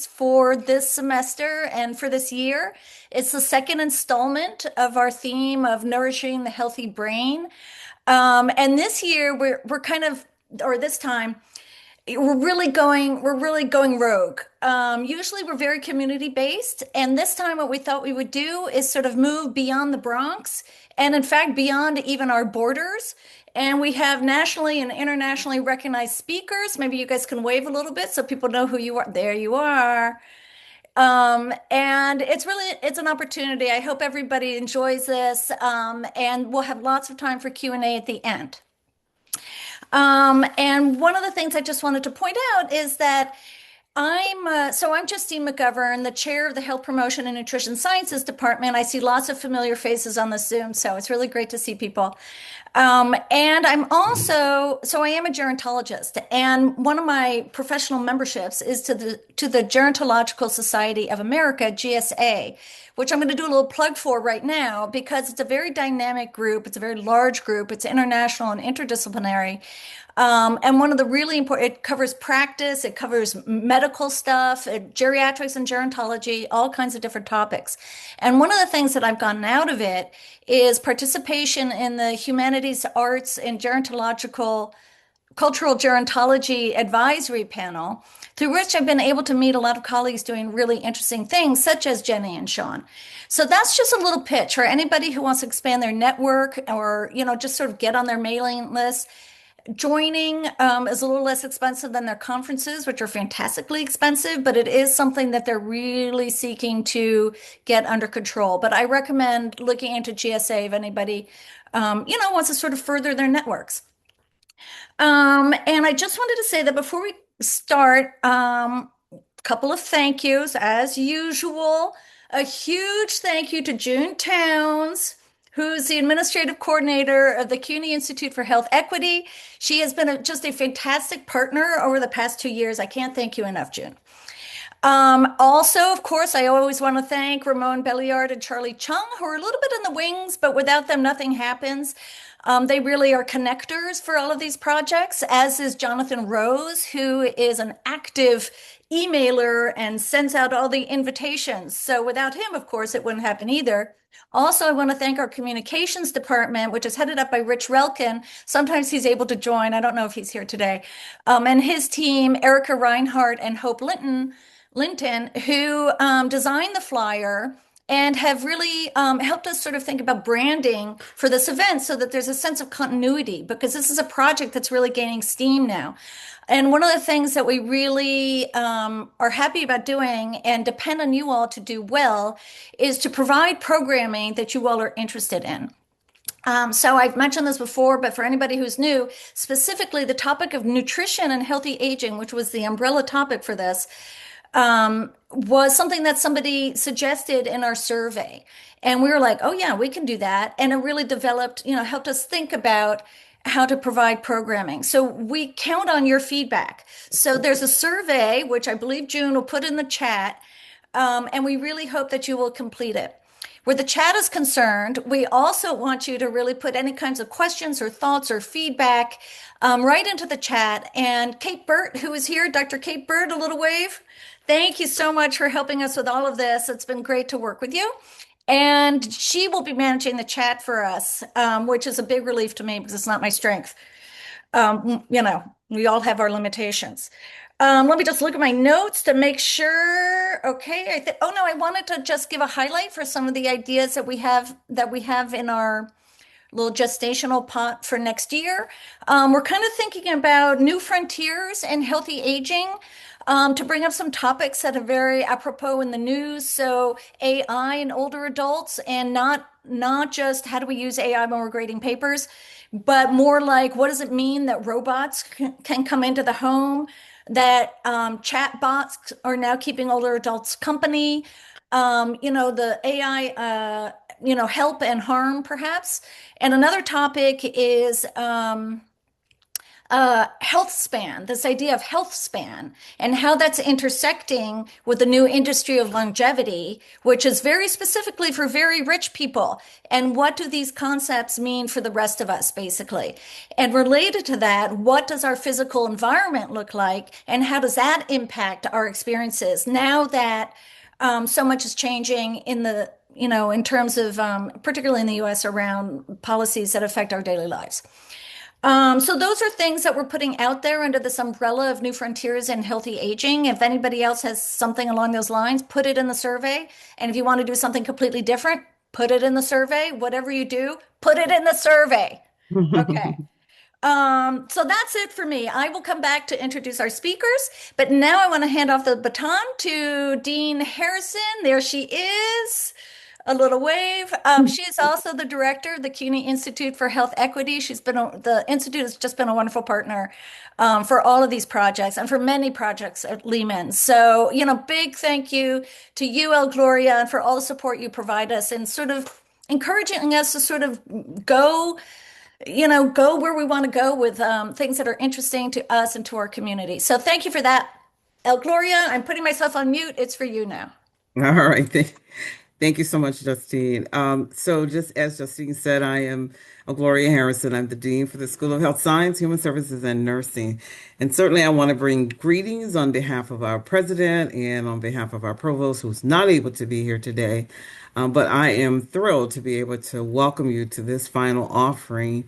for this semester and for this year. It's the second installment of our theme of nourishing the healthy brain. And this year we're kind of, or this time, we're really going rogue. Usually we're very community based, and this time what we thought we would do is sort of move beyond the Bronx, and in fact beyond even our borders. And we have nationally and internationally recognized speakers. Maybe you guys can wave a little bit so people know who you are. There you are. And it's an opportunity. I hope everybody enjoys this. And we'll have lots of time for Q&A at the end. And one of the things I just wanted to point out is that I'm Justine McGovern, the chair of the Health Promotion and Nutrition Sciences Department. I see lots of familiar faces on the Zoom, so it's really great to see people. And I am a gerontologist, and one of my professional memberships is to the Gerontological Society of America, GSA, which I'm going to do a little plug for right now because it's a very dynamic group. It's a very large group. It's international and interdisciplinary. And one of the really important, it covers practice, it covers medical stuff, geriatrics and gerontology, all kinds of different topics. And one of the things that I've gotten out of it is participation in the humanities, arts, and gerontological cultural gerontology advisory panel, through which I've been able to meet a lot of colleagues doing really interesting things, such as Jenny and Sean. So that's just a little pitch for anybody who wants to expand their network or, just sort of get on their mailing list. Joining is a little less expensive than their conferences, which are fantastically expensive, but it is something that they're really seeking to get under control. But I recommend looking into GSA if anybody, wants to sort of further their networks. And I just wanted to say that before we start, a couple of thank yous as usual. A huge thank you to June Towns, who's the administrative coordinator of the CUNY Institute for Health Equity. She has been just a fantastic partner over the past 2 years. I can't thank you enough, June. Also, of course, I always want to thank Ramon Belliard and Charlie Chung, who are a little bit in the wings, but without them, nothing happens. They really are connectors for all of these projects, as is Jonathan Rose, who is an active emailer and sends out all the invitations. So without him, of course, it wouldn't happen either. Also, I want to thank our communications department, which is headed up by Rich Relkin. Sometimes he's able to join. I don't know if he's here today. And his team, Erica Reinhardt and Hope Linton, who designed the flyer and have really helped us sort of think about branding for this event so that there's a sense of continuity because this is a project that's really gaining steam now. And one of the things that we really are happy about doing and depend on you all to do well is to provide programming that you all are interested in. So I've mentioned this before, but for anybody who's new, specifically the topic of nutrition and healthy aging, which was the umbrella topic for this, was something that somebody suggested in our survey. And we were like, oh yeah, we can do that. And it really developed, helped us think about how to provide programming. So we count on your feedback. So there's a survey, which I believe June will put in the chat. And we really hope that you will complete it. Where the chat is concerned, we also want you to really put any kinds of questions or thoughts or feedback right into the chat. And Kate Burt, who is here, Dr. Kate Burt, a little wave. Thank you so much for helping us with all of this. It's been great to work with you. And she will be managing the chat for us, which is a big relief to me because it's not my strength. We all have our limitations. Let me just look at my notes to make sure. Okay, oh no, I wanted to just give a highlight for some of the ideas that we have in our little gestational pot for next year. We're kind of thinking about new frontiers and healthy aging. To bring up some topics that are very apropos in the news. So AI in older adults, and not just how do we use AI when we're grading papers, but more like what does it mean that robots can come into the home, that chat bots are now keeping older adults company, the AI, help and harm perhaps. And another topic is health span, this idea of health span, and how that's intersecting with the new industry of longevity, which is very specifically for very rich people. And what do these concepts mean for the rest of us, basically? And related to that, what does our physical environment look like, and how does that impact our experiences now that so much is changing in the in terms of particularly in the US around policies that affect our daily lives. So those are things that we're putting out there under this umbrella of New Frontiers in Healthy Aging. If anybody else has something along those lines, put it in the survey. And if you want to do something completely different, put it in the survey. Whatever you do, put it in the survey. Okay. So that's it for me. I will come back to introduce our speakers, but now I want to hand off the baton to Dean Harrison. There she is. A little wave. She is also the director of the CUNY Institute for Health Equity. The Institute has just been a wonderful partner for all of these projects and for many projects at Lehman. So, big thank you to you, El Gloria, and for all the support you provide us and sort of encouraging us to sort of go, go where we want to go with things that are interesting to us and to our community. So thank you for that. El Gloria, I'm putting myself on mute. It's for you now. All right. Thank you so much, Justine. So just as Justine said, I am Gloria Harrison. I'm the Dean for the School of Health Science, Human Services, and Nursing. And certainly I want to bring greetings on behalf of our president and on behalf of our provost, who's not able to be here today. But I am thrilled to be able to welcome you to this final offering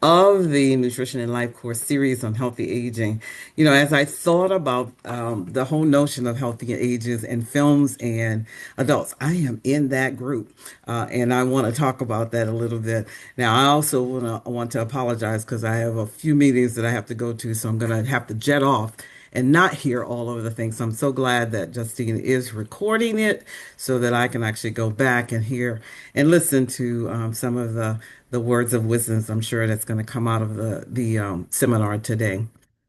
of the Nutrition and Life course series on healthy aging. As I thought about the whole notion of healthy ages in films and adults, I am in that group, and I want to talk about that a little bit. Now, I also want to apologize because I have a few meetings that I have to go to, so I'm going to have to jet off and not hear all of the things. So I'm so glad that Justine is recording it so that I can actually go back and hear and listen to some of the words of wisdom I'm sure that's going to come out of the seminar today.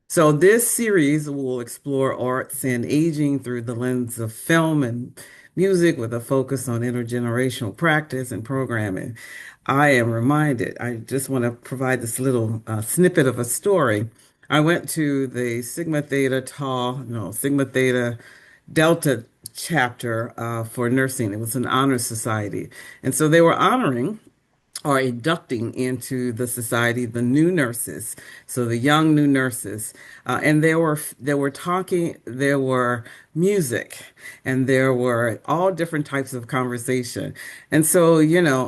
So this series will explore arts and aging through the lens of film and music with a focus on intergenerational practice and programming. I am reminded, I just want to provide this little snippet of a story. I went to the Sigma Theta Tau, no, Sigma Theta Delta chapter for nursing. It was an honor society. And so they were honoring are inducting into the society the new nurses, so the young new nurses, and there were talking, there were music, and there were all different types of conversation, and so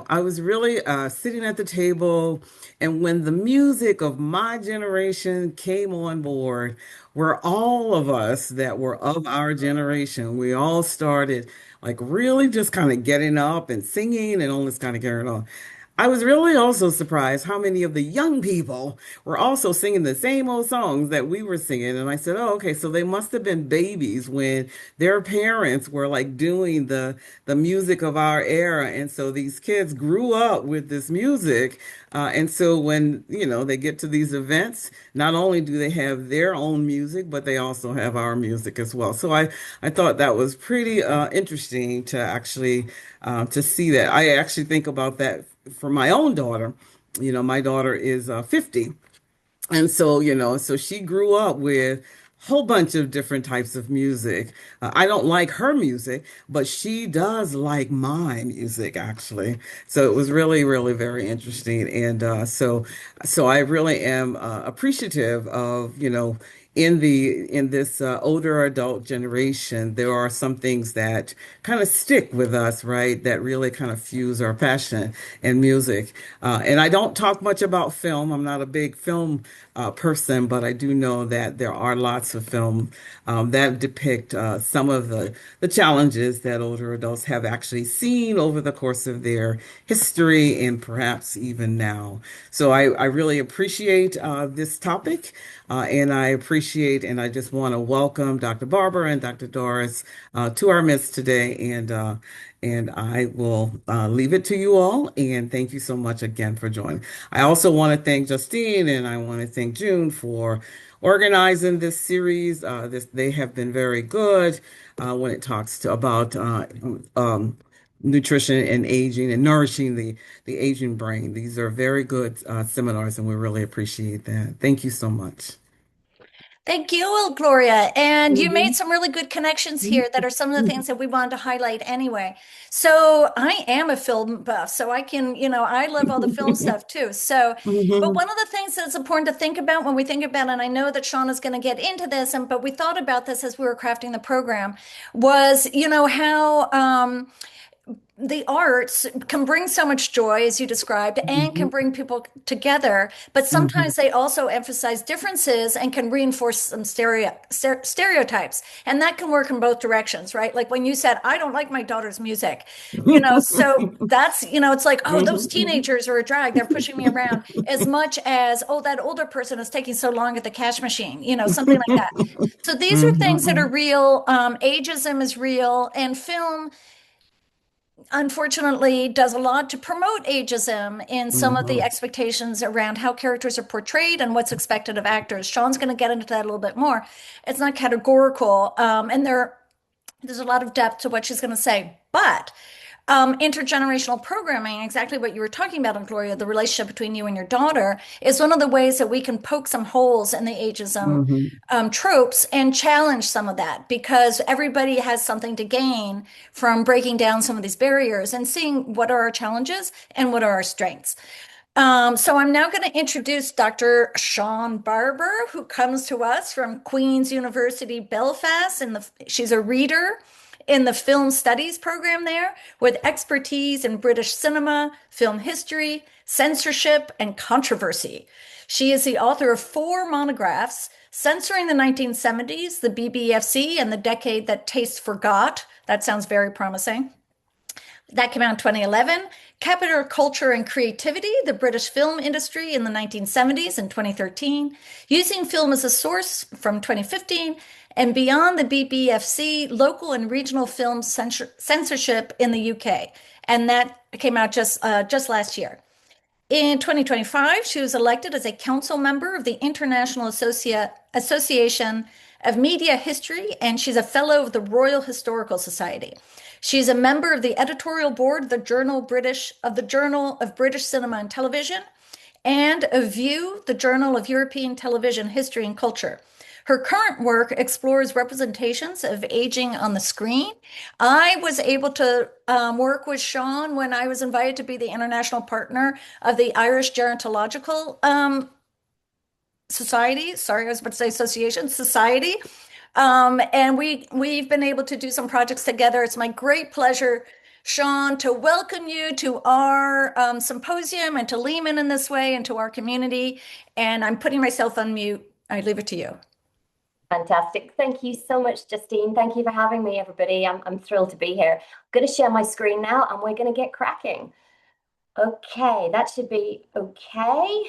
I was really sitting at the table, and when the music of my generation came on board, where all of us that were of our generation, we all started like really just kind of getting up and singing and all this kind of carrying on. I was really also surprised how many of the young people were also singing the same old songs that we were singing. And I said, oh, okay, so they must have been babies when their parents were like doing the music of our era. And so these kids grew up with this music. And so when, they get to these events, not only do they have their own music, but they also have our music as well. So I thought that was pretty interesting to actually to see that. I actually think about that for my own daughter. My daughter is 50. And so, so she grew up with a whole bunch of different types of music. I don't like her music, but she does like my music, actually. So it was really, really very interesting. And so I really am appreciative of, in this older adult generation, there are some things that kind of stick with us, right? That really kind of fuse our passion and music. And I don't talk much about film. I'm not a big film person, but I do know that there are lots of film that depict some of the challenges that older adults have actually seen over the course of their history and perhaps even now. So I really appreciate this topic. And I appreciate and I just want to welcome Dr. Barbara and Dr. Doris to our midst today. And I will leave it to you all. And thank you so much again for joining. I also want to thank Justine and I want to thank June for organizing this series. They have been very good when it talks about nutrition and aging and nourishing the aging brain. These are very good seminars, and we really appreciate that. Thank you so much. Thank you, Gloria. And you made Mhm. some really good connections here that are some of the things that we wanted to highlight anyway. So I am a film buff, so I can, I love all the film stuff too. So, but Mhm. one of the things that's important to think about when we think about, and I know that Sean is going to get into this, but we thought about this as we were crafting the program, was, how the arts can bring so much joy, as you described, and can Mhm. bring people together. But Mhm. sometimes they also emphasize differences and can reinforce some stereotypes. And that can work in both directions, right? Like when you said, I don't like my daughter's music, so that's, it's like, oh, those Mhm. teenagers are a drag. They're pushing me around as much as, oh, that older person is taking so long at the cash machine, something like that. So these are things that are Mhm. real. Ageism is real, and film unfortunately does a lot to promote ageism in some of the Mhm. expectations around how characters are portrayed and what's expected of actors. Sean's going to get into that a little bit more. It's not categorical, and there's a lot of depth to what she's going to say, but intergenerational programming, exactly what you were talking about, Gloria, the relationship between you and your daughter, is one of the ways that we can poke some holes in the ageism Mhm. tropes and challenge some of that because everybody has something to gain from breaking down some of these barriers and seeing what are our challenges and what are our strengths. So I'm now going to introduce Dr. Sean Barber, who comes to us from Queen's University Belfast, and she's a reader in the film studies program there with expertise in British cinema, film history, censorship, and controversy. She is the author of 4 monographs: Censoring the 1970s, the BBFC, and the Decade That Taste Forgot. That sounds very promising. That came out in 2011. Capital Culture and Creativity, the British Film Industry in the 1970s in 2013. Using Film as a Source from 2015. And Beyond the BBFC, Local and Regional Film Censorship in the UK. And that came out just last year. In 2025, she was elected as a council member of the International Association of Media History, and she's a fellow of the Royal Historical Society. She's a member of the editorial board of the Journal of British Cinema and Television, and of View, the Journal of European Television History and Culture. Her current work explores representations of aging on the screen. I was able to work with Sean when I was invited to be the international partner of the Irish Gerontological Society. Sorry, I was about to say association, society. And we've been able to do some projects together. It's my great pleasure, Sean, to welcome you to our symposium and to Lehman in this way and to our community. And I'm putting myself on mute. I leave it to you. Fantastic. Thank you so much, Justine. Thank you for having me, everybody. I'm thrilled to be here. I'm going to share my screen now and we're going to get cracking. Okay, that should be okay.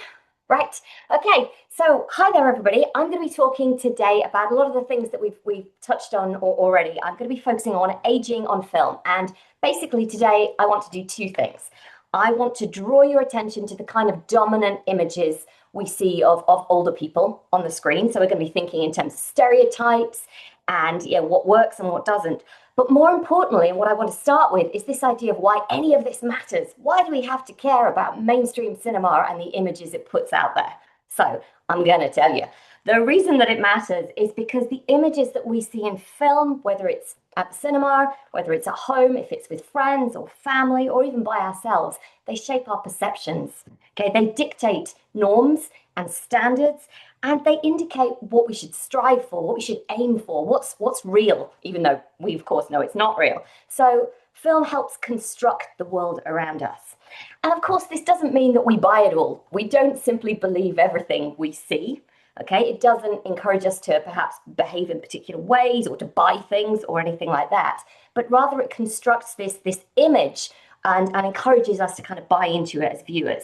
Right. Okay. So, hi there, everybody. I'm going to be talking today about a lot of the things that we've touched on already. I'm going to be focusing on aging on film, and basically today I want to do two things. I want to draw your attention to the kind of dominant images we see of older people on the screen. So we're going to be thinking in terms of stereotypes and what works and what doesn't. But more importantly, what I want to start with is this idea of why any of this matters. Why do we have to care about mainstream cinema and the images it puts out there? So I'm going to tell you. The reason that it matters is because the images that we see in film, whether it's at the cinema, whether it's at home, if it's with friends or family, or even by ourselves, they shape our perceptions. Okay, they dictate norms and standards, and they indicate what we should strive for, what we should aim for, what's real, even though we of course know it's not real. So film helps construct the world around us. And of course, this doesn't mean that we buy it all. We don't simply believe everything we see. Okay, it doesn't encourage us to perhaps behave in particular ways or to buy things or anything like that, but rather it constructs this image and encourages us to kind of buy into it as viewers.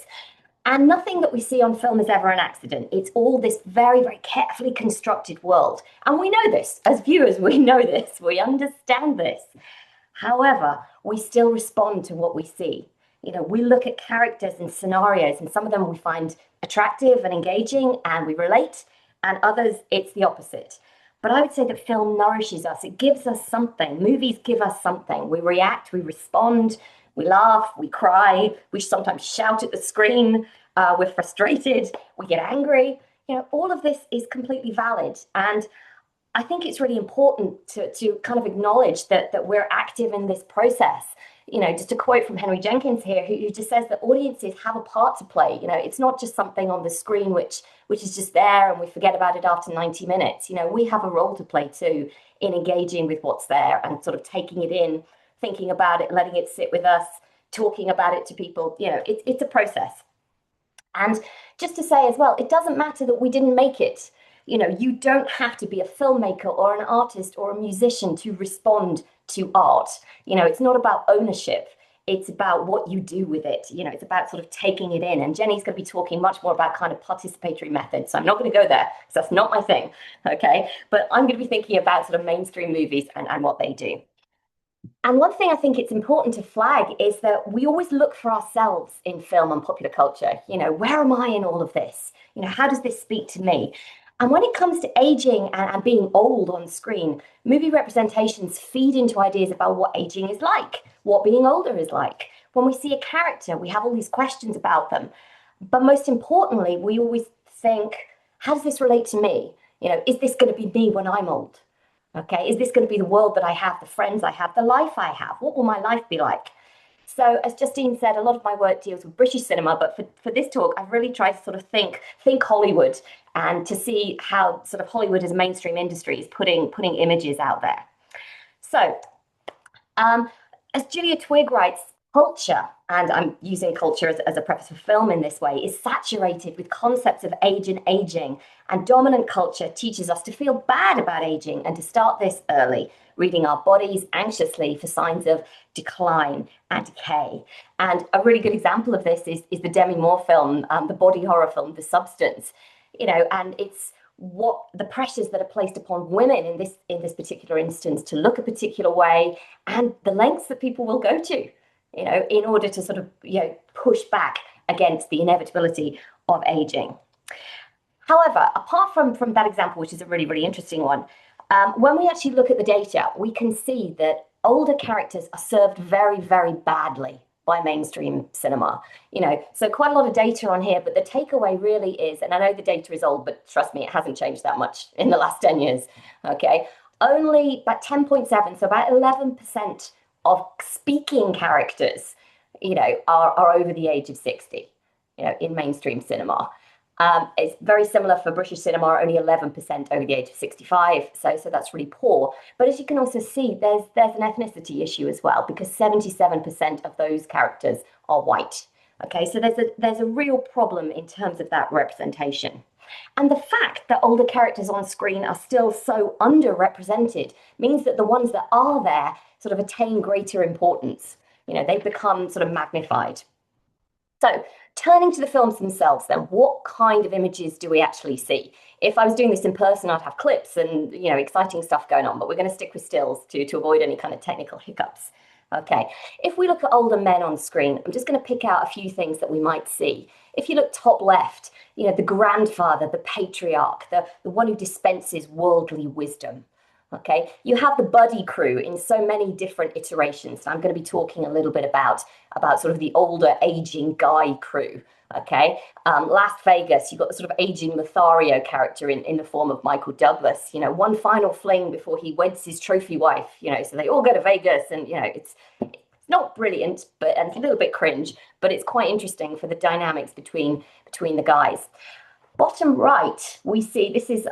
And nothing that we see on film is ever an accident. It's all this very, very carefully constructed world. And we know this. As viewers, we know this. We understand this. However, we still respond to what we see. We look at characters and scenarios, and some of them we find attractive and engaging, and we relate, and others, it's the opposite. But I would say that film nourishes us. It gives us something. Movies give us something. We react, we respond, we laugh, we cry, we sometimes shout at the screen, we're frustrated, we get angry. All of this is completely valid. And I think it's really important to kind of acknowledge that we're active in this process. Just a quote from Henry Jenkins here, who just says that audiences have a part to play. It's not just something on the screen which is just there and we forget about it after 90 minutes. We have a role to play too in engaging with what's there and sort of taking it in, thinking about it, letting it sit with us, talking about it to people. It's a process. And just to say as well, it doesn't matter that we didn't make it. You don't have to be a filmmaker or an artist or a musician to respond to art. It's not about ownership. It's about what you do with it. It's about sort of taking it in. And Jenny's going to be talking much more about kind of participatory methods. So I'm not going to go there because that's not my thing. Okay. But I'm going to be thinking about sort of mainstream movies and what they do. And one thing I think it's important to flag is that we always look for ourselves in film and popular culture. Where am I in all of this? How does this speak to me? And when it comes to aging and being old on screen, movie representations feed into ideas about what aging is like, what being older is like. When we see a character, we have all these questions about them. But most importantly, we always think, how does this relate to me? Is this going to be me when I'm old? Okay, is this going to be the world that I have, the friends I have, the life I have? What will my life be like? So as Justine said, a lot of my work deals with British cinema, but for this talk, I've really tried to sort of think Hollywood and to see how sort of Hollywood as a mainstream industry is putting images out there. So as Julia Twigg writes, culture, and I'm using culture as a preface for film in this way, is saturated with concepts of age and aging, and dominant culture teaches us to feel bad about aging and to start this early, reading our bodies anxiously for signs of decline and decay. And a really good example of this is the Demi Moore film, the body horror film, The Substance, and it's what the pressures that are placed upon women in this particular instance to look a particular way and the lengths that people will go to, in order to sort of, push back against the inevitability of aging. However, apart from that example, which is a really, really interesting one, when we actually look at the data, we can see that older characters are served very, very badly by mainstream cinema. So quite a lot of data on here, but the takeaway really is, and I know the data is old, but trust me, it hasn't changed that much in the last 10 years, okay? Only about 10.7, so about 11% of speaking characters, are over the age of 60, in mainstream cinema. It's very similar for British cinema, only 11% over the age of 65. So that's really poor. But as you can also see, there's an ethnicity issue as well, because 77% of those characters are white. Okay, so there's a real problem in terms of that representation. And the fact that older characters on screen are still so underrepresented means that the ones that are there sort of attain greater importance. They become sort of magnified. So turning to the films themselves, then, what kind of images do we actually see? If I was doing this in person, I'd have clips and, exciting stuff going on, but we're going to stick with stills to avoid any kind of technical hiccups. Okay, if we look at older men on screen, I'm just going to pick out a few things that we might see. If you look top left, the grandfather, the patriarch, the one who dispenses worldly wisdom. Okay, you have the buddy crew in so many different iterations. I'm going to be talking a little bit about sort of the older aging guy crew. Okay, Las Vegas, you've got the sort of aging Lothario character in the form of Michael Douglas. One final fling before he weds his trophy wife. So they all go to Vegas, and it's not brilliant, and it's a little bit cringe, but it's quite interesting for the dynamics between the guys. Bottom right, we see this is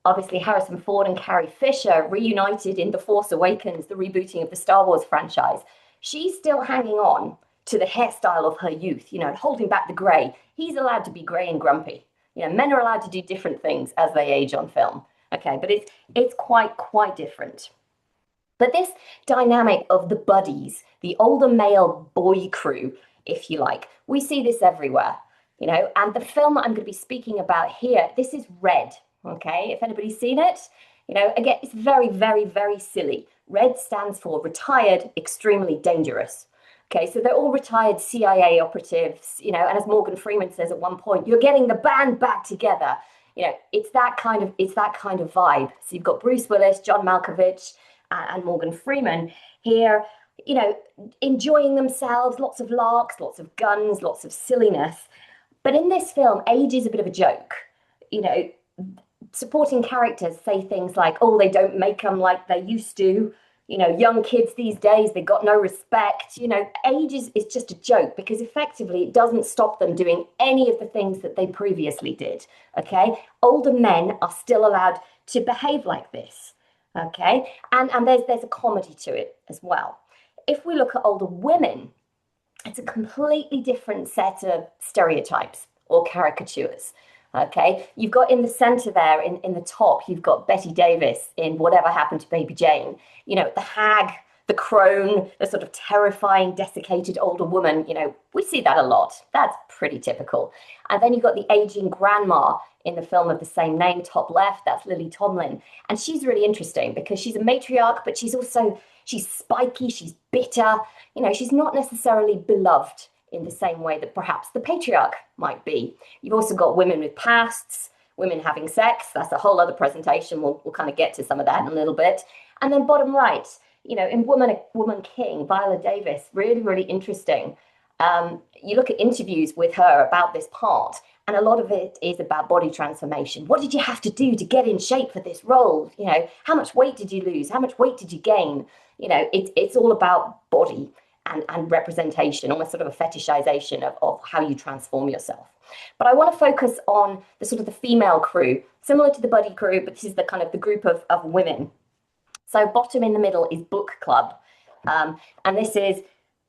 obviously Harrison Ford and Carrie Fisher reunited in The Force Awakens, the rebooting of the Star Wars franchise. She's still hanging on to the hairstyle of her youth, holding back the gray. He's allowed to be gray and grumpy. Men are allowed to do different things as they age on film. Okay, but it's quite different. But this dynamic of the buddies, the older male boy crew, if you like, we see this everywhere. And the film that I'm going to be speaking about here, this is Red, okay? If anybody's seen it, again, it's very, very, very silly. Red stands for Retired, Extremely Dangerous. Okay, so they're all retired CIA operatives, and as Morgan Freeman says at one point, you're getting the band back together. It's that kind of vibe. So you've got Bruce Willis, John Malkovich, and Morgan Freeman here, enjoying themselves, lots of larks, lots of guns, lots of silliness. But in this film, age is a bit of a joke. You know, supporting characters say things like, oh, they don't make them like they used to. Young kids these days, they got no respect. Age is just a joke because effectively it doesn't stop them doing any of the things that they previously did. Okay. Older men are still allowed to behave like this. Okay. And there's a comedy to it as well. If we look at older women, it's a completely different set of stereotypes or caricatures. Okay, you've got in the center there, in the top, you've got Betty Davis in Whatever Happened to Baby Jane. The hag, the crone, the sort of terrifying, desiccated older woman. We see that a lot. That's pretty typical. And then you've got the aging grandma in the film of the same name, top left. That's Lily Tomlin. And she's really interesting because she's a matriarch, but she's spiky, she's bitter. She's not necessarily beloved in the same way that perhaps the patriarch might be. You've also got women with pasts, women having sex. That's a whole other presentation. We'll kind of get to some of that in a little bit. And then bottom right, in Woman King, Viola Davis, really, really interesting. You look at interviews with her about this part, and a lot of it is about body transformation. What did you have to do to get in shape for this role? How much weight did you lose? How much weight did you gain? It's all about body and representation, almost sort of a fetishization of how you transform yourself. But I want to focus on the sort of the female crew, similar to the buddy crew, but this is the group of women. So bottom in the middle is Book Club. And this is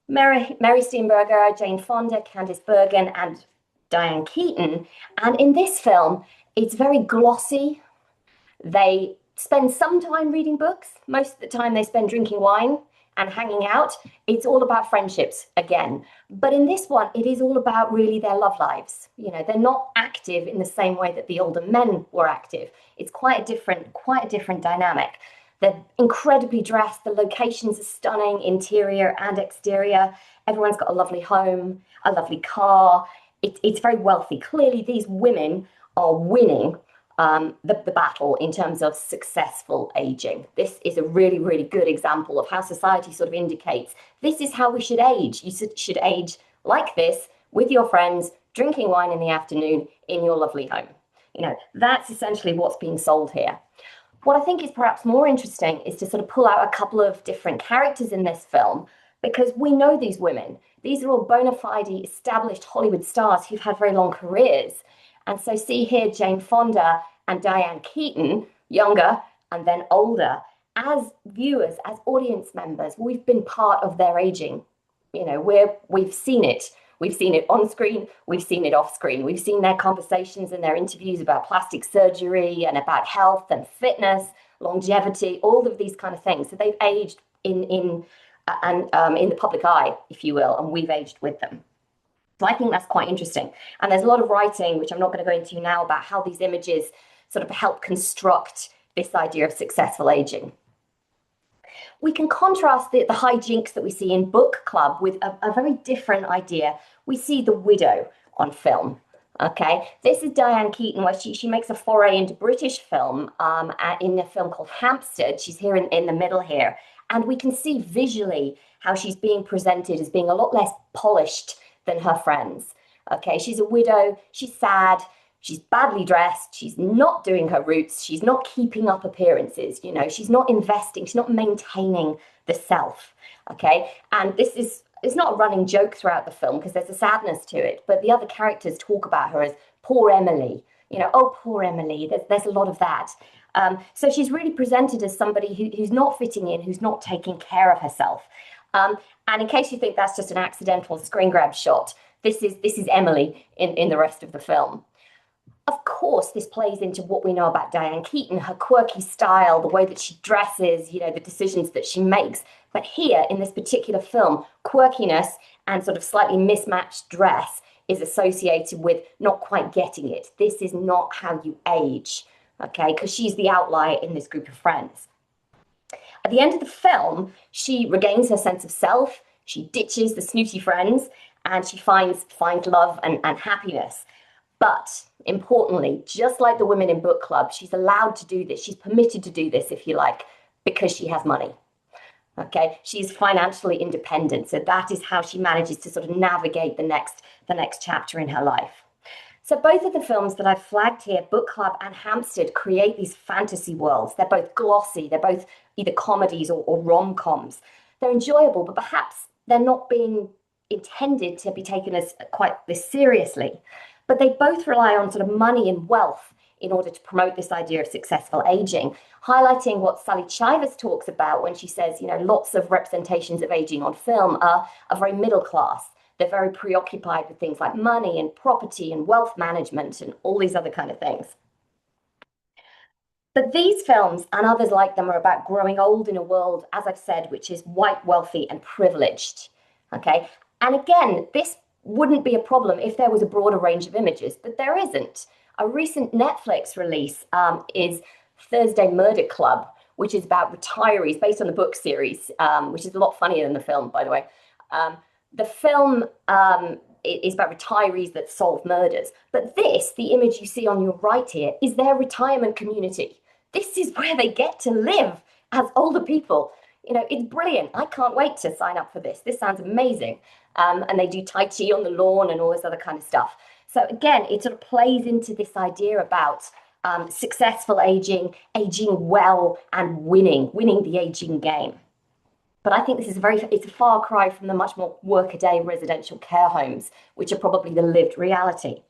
Mary Steenburgen, Jane Fonda, Candice Bergen, and Diane Keaton. And in this film, it's very glossy. They spend some time reading books. Most of the time they spend drinking wine and hanging out. It's all about friendships again. But in this one, it is all about really their love lives. They're not active in the same way that the older men were active. It's quite a different dynamic. They're incredibly dressed. The locations are stunning, interior and exterior. Everyone's got a lovely home, a lovely car. It's very wealthy. Clearly, these women are winning the battle in terms of successful aging. This is a really, really good example of how society sort of indicates this is how we should age. You should age like this with your friends, drinking wine in the afternoon in your lovely home. That's essentially what's being sold here. What I think is perhaps more interesting is to sort of pull out a couple of different characters in this film, because we know these women. These are all bona fide established Hollywood stars who've had very long careers. And so see here Jane Fonda and Diane Keaton, younger and then older. As viewers, as audience members, we've been part of their aging. We've seen it. We've seen it on screen. We've seen it off screen. We've seen their conversations and their interviews about plastic surgery and about health and fitness, longevity, all of these kind of things. So they've aged in the public eye, if you will, and we've aged with them. So I think that's quite interesting. And there's a lot of writing, which I'm not going to go into now, about how these images sort of help construct this idea of successful aging. We can contrast the hijinks that we see in Book Club with a very different idea. We see the widow on film. Okay, this is Diane Keaton, where she makes a foray into British film in a film called Hampstead. She's here in the middle here. And we can see visually how she's being presented as being a lot less polished than her friends. Okay, she's a widow, she's sad, she's badly dressed, she's not doing her roots, she's not keeping up appearances, she's not investing, she's not maintaining the self. Okay, and it's not a running joke throughout the film because there's a sadness to it, but the other characters talk about her as poor Emily, oh, poor Emily, there's a lot of that. So she's really presented as somebody who's not fitting in, who's not taking care of herself. And in case you think that's just an accidental screen grab shot, this is Emily in the rest of the film. Of course, this plays into what we know about Diane Keaton, her quirky style, the way that she dresses, the decisions that she makes. But here in this particular film, quirkiness and sort of slightly mismatched dress is associated with not quite getting it. This is not how you age, okay? Because she's the outlier in this group of friends. At the end of the film, she regains her sense of self, she ditches the snooty friends, and she finds love and happiness. But importantly, just like the women in book club, she's allowed to do this. She's permitted to do this, if you like, because she has money. Okay, she's financially independent, so that is how she manages to sort of navigate the next chapter in her life. So both of the films that I've flagged here, Book Club and Hampstead, create these fantasy worlds. They're both glossy, they're both either comedies or rom-coms. They're enjoyable, but perhaps they're not being intended to be taken as quite this seriously. But they both rely on sort of money and wealth in order to promote this idea of successful aging, highlighting what Sally Chivers talks about when she says, lots of representations of aging on film are very middle class. They're very preoccupied with things like money and property and wealth management and all these other kind of things. But these films and others like them are about growing old in a world, as I've said, which is white, wealthy, and privileged. Okay. And again, this wouldn't be a problem if there was a broader range of images, but there isn't. A recent Netflix release is Thursday Murder Club, which is about retirees based on the book series, which is a lot funnier than the film, by the way. The film is about retirees that solve murders. But this, the image you see on your right here, is their retirement community. This is where they get to live as older people. It's brilliant. I can't wait to sign up for this. This sounds amazing. And they do Tai Chi on the lawn and all this other kind of stuff. So again, it sort of plays into this idea about successful aging, aging well, and winning the aging game. But I think this is it's a far cry from the much more workaday residential care homes, which are probably the lived reality.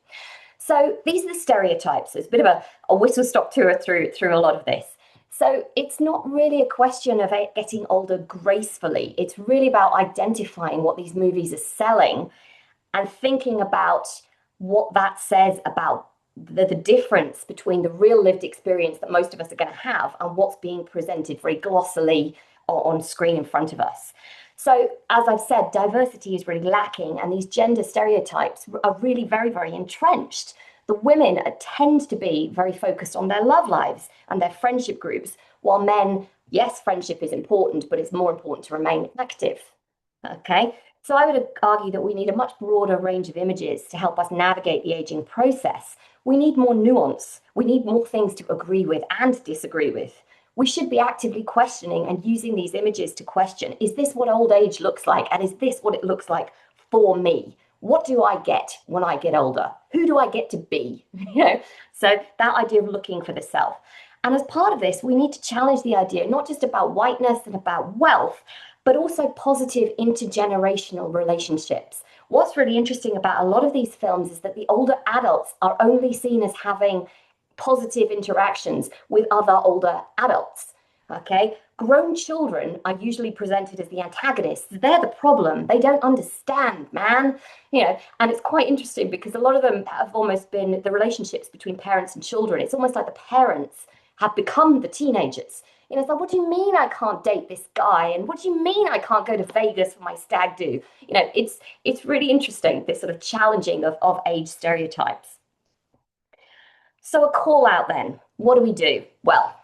So these are the stereotypes. There's a bit of a whistle-stop tour through a lot of this. So it's not really a question of getting older gracefully. It's really about identifying what these movies are selling and thinking about what that says about the difference between the real lived experience that most of us are going to have and what's being presented very glossily on screen in front of us. So, as I've said, diversity is really lacking, and these gender stereotypes are really very, very entrenched. The women tend to be very focused on their love lives and their friendship groups, while men, yes, friendship is important, but it's more important to remain active. Okay, so I would argue that we need a much broader range of images to help us navigate the aging process. We need more nuance. We need more things to agree with and disagree with. We should be actively questioning and using these images to question, is this what old age looks like? And is this what it looks like for me? What do I get when I get older? Who do I get to be? So that idea of looking for the self. And as part of this, we need to challenge the idea, not just about whiteness and about wealth, but also positive intergenerational relationships. What's really interesting about a lot of these films is that the older adults are only seen as having positive interactions with other older adults. Okay, grown children are usually presented as the antagonists. They're the problem. They don't understand, man. And it's quite interesting because a lot of them have almost been the relationships between parents and children. It's almost like the parents have become the teenagers. It's like, what do you mean I can't date this guy? And what do you mean I can't go to Vegas for my stag do? It's really interesting, this sort of challenging of age stereotypes. So a call out then, what do we do? Well,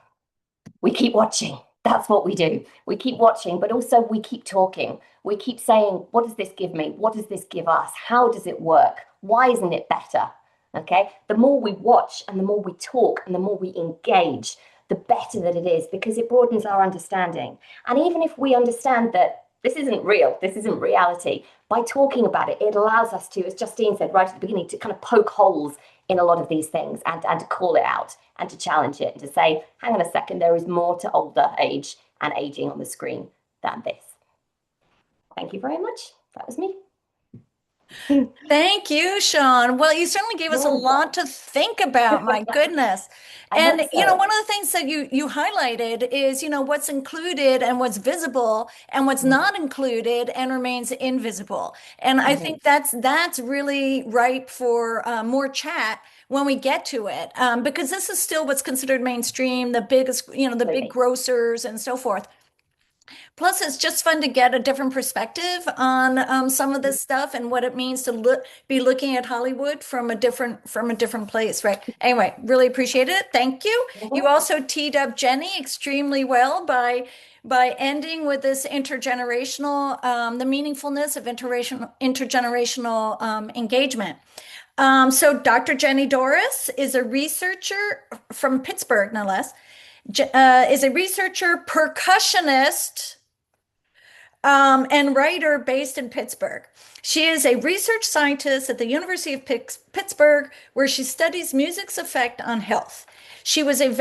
we keep watching. That's what we do. We keep watching, but also we keep talking. We keep saying, what does this give me? What does this give us? How does it work? Why isn't it better? Okay, the more we watch and the more we talk and the more we engage, the better that it is, because it broadens our understanding. And even if we understand that this isn't real, this isn't reality, by talking about it, it allows us to, as Justine said right at the beginning, to kind of poke holes in a lot of these things and to call it out and to challenge it and to say, hang on a second, there is more to older age and aging on the screen than this. Thank you very much. That was me. Thank you, Sean. Well, you certainly gave us a lot to think about. My goodness. And one of the things that you highlighted is, what's included and what's visible and what's not included and remains invisible. And I think that's really ripe for more chat when we get to it, because this is still what's considered mainstream, the biggest, the big grocers and so forth. Plus, it's just fun to get a different perspective on some of this stuff and what it means to be looking at Hollywood from a different place, right? Anyway, really appreciate it. Thank you. You also teed up Jenny extremely well by ending with this intergenerational, the meaningfulness of intergenerational engagement. So Dr. Jenny Doris is a researcher from Pittsburgh, no less, is a researcher, percussionist, and writer based in Pittsburgh. She is a research scientist at the University of Pittsburgh, where she studies music's effect on health. She was a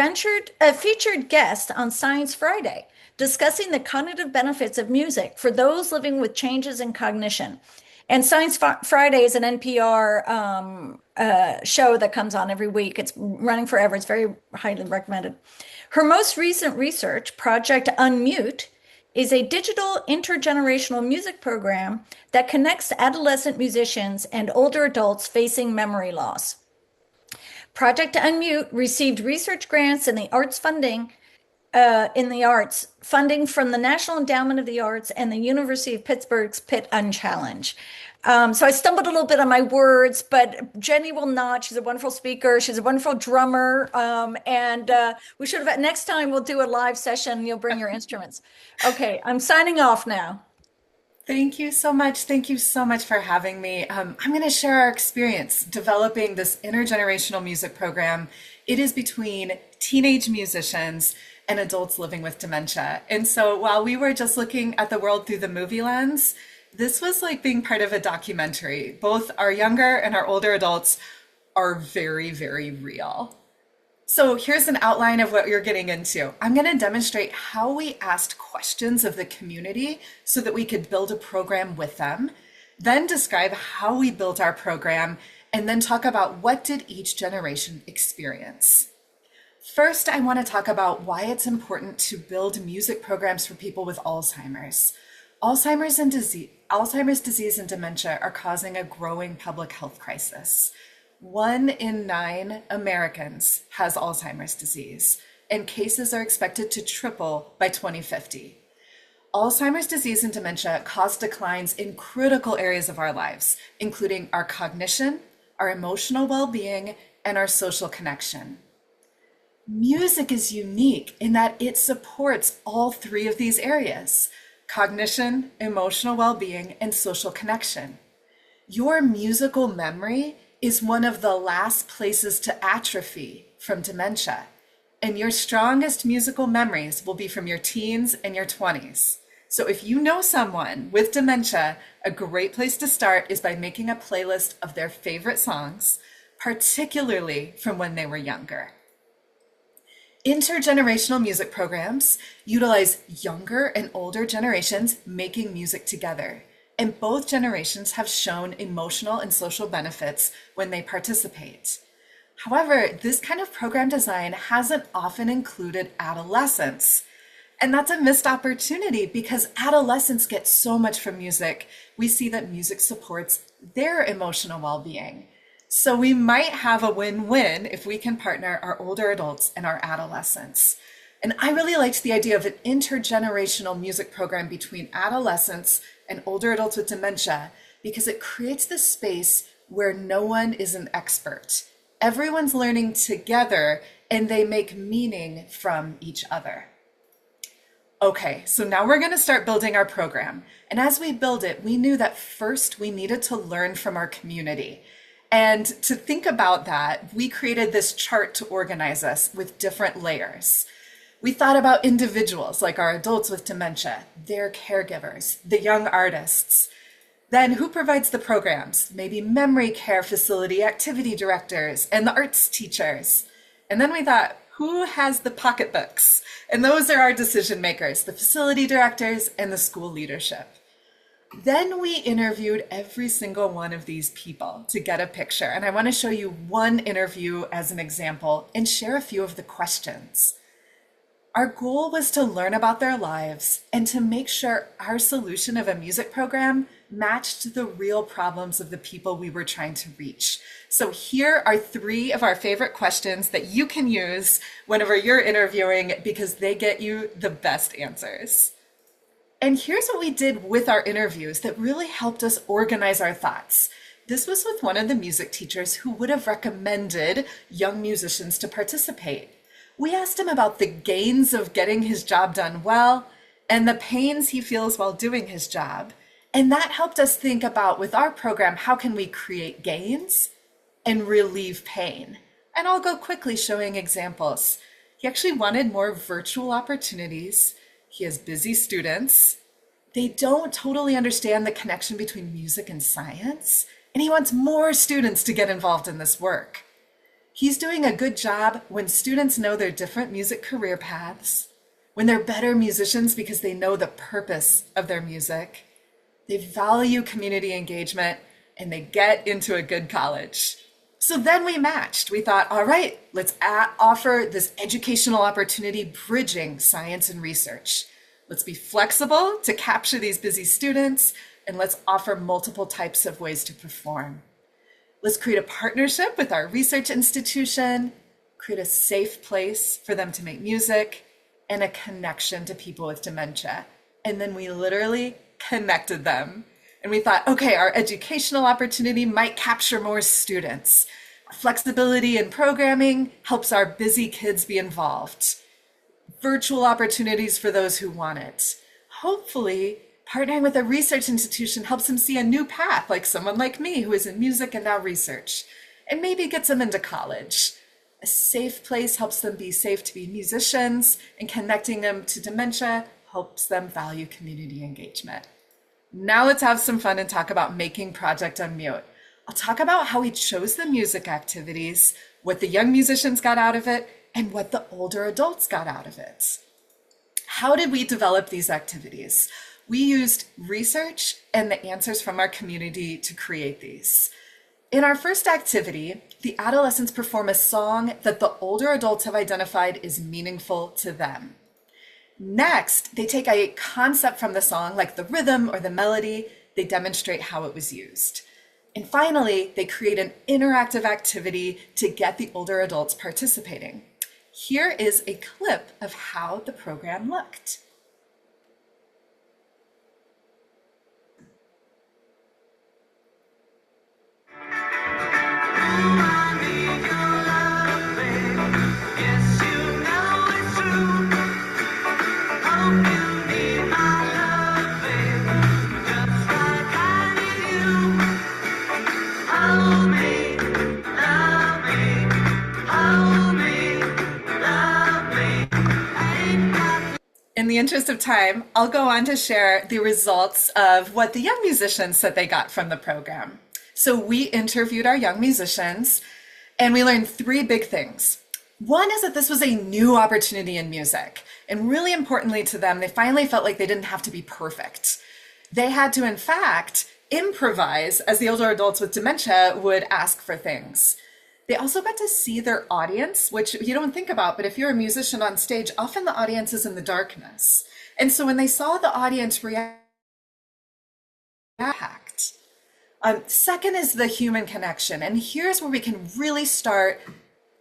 featured guest on Science Friday, discussing the cognitive benefits of music for those living with changes in cognition. And Science Friday is an NPR show that comes on every week. It's running forever. It's very highly recommended. Her most recent research, Project Unmute, is a digital intergenerational music program that connects adolescent musicians and older adults facing memory loss. Project Unmute received research grants in the arts funding from the National Endowment of the Arts and the University of Pittsburgh's Pitt Unchallenge. So I stumbled a little bit on my words, but Jenny will not. She's a wonderful speaker. She's a wonderful drummer. And we should have, next time we'll do a live session. You'll bring your instruments. Okay, I'm signing off now. Thank you so much. Thank you so much for having me. I'm going to share our experience developing this intergenerational music program. It is between teenage musicians and adults living with dementia. And so while we were just looking at the world through the movie lens, this was like being part of a documentary. Both our younger and our older adults are very, very real. So here's an outline of what you're getting into. I'm going to demonstrate how we asked questions of the community so that we could build a program with them, then describe how we built our program, and then talk about what did each generation experience. First, I want to talk about why it's important to build music programs for people with Alzheimer's. Alzheimer's disease and dementia are causing a growing public health crisis. 1 in 9 Americans has Alzheimer's disease, and cases are expected to triple by 2050. Alzheimer's disease and dementia cause declines in critical areas of our lives, including our cognition, our emotional well-being, and our social connection. Music is unique in that it supports all 3 of these areas: cognition, emotional well-being, and social connection. Your musical memory is one of the last places to atrophy from dementia, and your strongest musical memories will be from your teens and your 20s. So if you know someone with dementia, a great place to start is by making a playlist of their favorite songs, particularly from when they were younger. Intergenerational music programs utilize younger and older generations making music together, and both generations have shown emotional and social benefits when they participate. However, this kind of program design hasn't often included adolescents, and that's a missed opportunity because adolescents get so much from music. We see that music supports their emotional well-being. So we might have a win-win if we can partner our older adults and our adolescents. And I really liked the idea of an intergenerational music program between adolescents and older adults with dementia because it creates this space where no one is an expert. Everyone's learning together and they make meaning from each other. Okay, so now we're going to start building our program. And as we build it, we knew that first we needed to learn from our community. And to think about that, we created this chart to organize us with different layers. We thought about individuals like our adults with dementia, their caregivers, the young artists. Then who provides the programs? Maybe memory care facility activity directors and the arts teachers. And then we thought, who has the pocketbooks? And those are our decision makers, the facility directors and the school leadership. Then we interviewed every single one of these people to get a picture. And I want to show you one interview as an example and share a few of the questions. Our goal was to learn about their lives and to make sure our solution of a music program matched the real problems of the people we were trying to reach. So here are 3 of our favorite questions that you can use whenever you're interviewing because they get you the best answers. And here's what we did with our interviews that really helped us organize our thoughts. This was with one of the music teachers who would have recommended young musicians to participate. We asked him about the gains of getting his job done well and the pains he feels while doing his job. And that helped us think about, with our program, how can we create gains and relieve pain. And I'll go quickly showing examples. He actually wanted more virtual opportunities. He has busy students. They don't totally understand the connection between music and science, and he wants more students to get involved in this work. He's doing a good job when students know their different music career paths, when they're better musicians because they know the purpose of their music, they value community engagement, and they get into a good college. So then we matched. We thought, all right, let's offer this educational opportunity bridging science and research. Let's be flexible to capture these busy students, and let's offer multiple types of ways to perform. Let's create a partnership with our research institution, create a safe place for them to make music, and a connection to people with dementia. And then we literally connected them. And we thought, okay, our educational opportunity might capture more students. Flexibility in programming helps our busy kids be involved. Virtual opportunities for those who want it. Hopefully, partnering with a research institution helps them see a new path, like someone like me who is in music and now research, and maybe gets them into college. A safe place helps them be safe to be musicians, and connecting them to dementia helps them value community engagement. Now let's have some fun and talk about making Project Unmute. I'll talk about how we chose the music activities, what the young musicians got out of it, and what the older adults got out of it. How did we develop these activities? We used research and the answers from our community to create these. In our first activity, the adolescents perform a song that the older adults have identified is meaningful to them. Next, they take a concept from the song, like the rhythm or the melody, they demonstrate how it was used. And finally, they create an interactive activity to get the older adults participating. Here is a clip of how the program looked. In the interest of time, I'll go on to share the results of what the young musicians said they got from the program. So we interviewed our young musicians and we learned three big things. One is that this was a new opportunity in music, and really importantly to them, they finally felt like they didn't have to be perfect. They had to, in fact, improvise as the older adults with dementia would ask for things. They also got to see their audience, which you don't think about, but if you're a musician on stage, often the audience is in the darkness. And so when they saw the audience react, second is the human connection. And here's where we can really start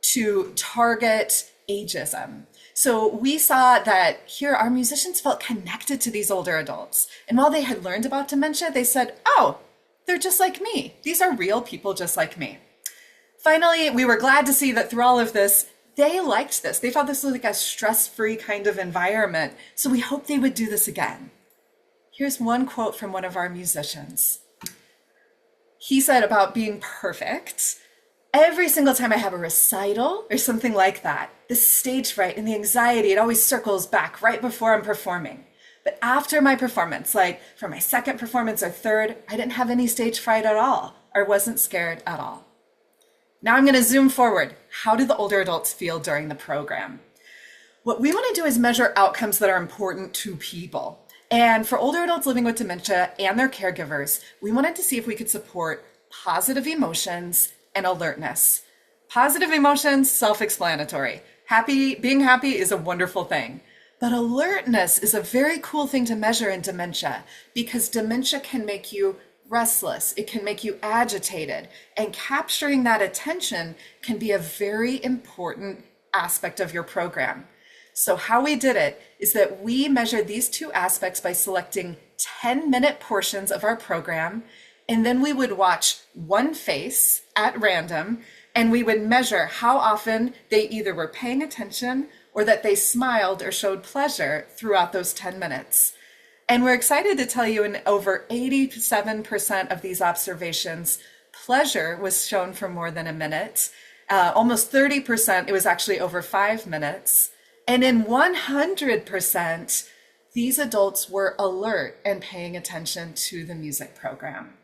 to target ageism. So we saw that here our musicians felt connected to these older adults. And while they had learned about dementia, they said, oh, they're just like me. These are real people just like me. Finally, we were glad to see that through all of this, they liked this. They thought this was like a stress-free kind of environment. So we hope they would do this again. Here's one quote from one of our musicians. He said about being perfect, every single time I have a recital or something like that, the stage fright and the anxiety, it always circles back right before I'm performing. But after my performance, like for my second performance or third, I didn't have any stage fright at all, or wasn't scared at all. Now I'm going to zoom forward. How do the older adults feel during the program? What we want to do is measure outcomes that are important to people. And for older adults living with dementia and their caregivers, we wanted to see if we could support positive emotions and alertness. Positive emotions, self-explanatory. Being happy is a wonderful thing. But alertness is a very cool thing to measure in dementia because dementia can make you restless, it can make you agitated, and capturing that attention can be a very important aspect of your program. So how we did it is that we measured these two aspects by selecting 10-minute portions of our program, and then we would watch one face at random, and we would measure how often they either were paying attention or that they smiled or showed pleasure throughout those 10 minutes. And we're excited to tell you in over 87% of these observations, Pleasure was shown for more than a minute. Almost 30%, it was actually over 5 minutes. And in 100%, these adults were alert and paying attention to the music program.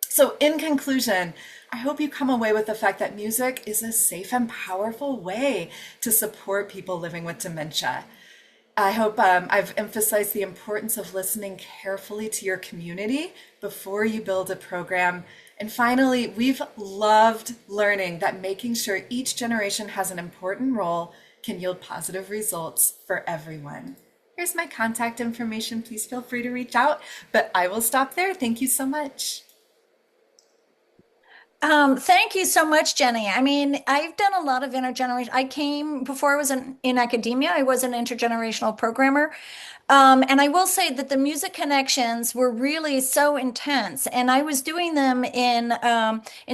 So, in conclusion, I hope you come away with the fact that music is a safe and powerful way to support people living with dementia. I hope I've emphasized the importance of listening carefully to your community before you build a program. And finally, we've loved learning that making sure each generation has an important role can yield positive results for everyone. Here's my contact information. Please feel free to reach out, but I will stop there. Thank you so much. Thank you so much, Jenny. I mean, I've done a lot of intergeneration. I came before I was in academia, I was an intergenerational programmer. And I will say that the music connections were really so intense. And I was doing them in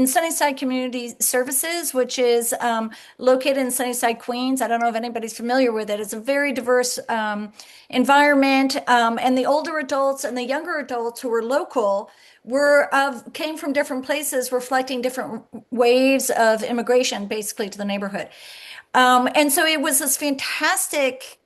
Sunnyside Community Services, which is located in Sunnyside, Queens. I don't know if anybody's familiar with it. It's a very diverse environment. And the older adults and the younger adults who were local came from different places, reflecting different waves of immigration, basically, to the neighborhood. And so it was this fantastic,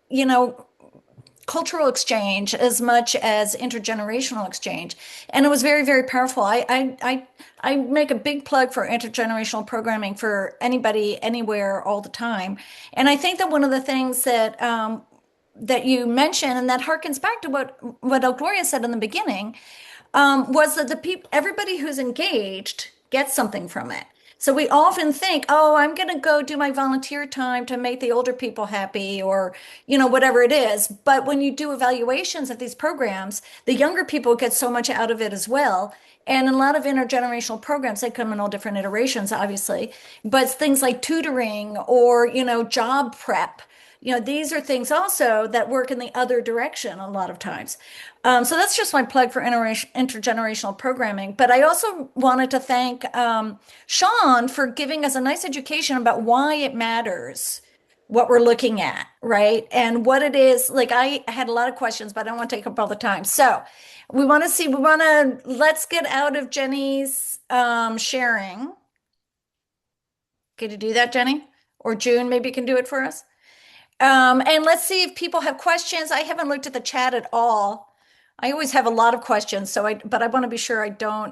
cultural exchange as much as intergenerational exchange, and it was very, very powerful. I make a big plug for intergenerational programming for anybody, anywhere, all the time. And I think that one of the things that you mentioned, and that harkens back to what Gloria said in the beginning, was that everybody who's engaged gets something from it. So we often think, oh, I'm going to go do my volunteer time to make the older people happy, or, whatever it is. But when you do evaluations of these programs, the younger people get so much out of it as well. And a lot of intergenerational programs, they come in all different iterations, obviously, but things like tutoring or, job prep. These are things also that work in the other direction a lot of times. So that's just my plug for intergenerational programming. But I also wanted to thank Sean for giving us a nice education about why it matters what we're looking at, right? And what it is. Like, I had a lot of questions, but I don't want to take up all the time. So let's get out of Jenny's sharing. Can you do that, Jenny? Or June, maybe you can do it for us. And let's see if people have questions. I haven't looked at the chat at all. I always have a lot of questions, but I want to be sure I don't,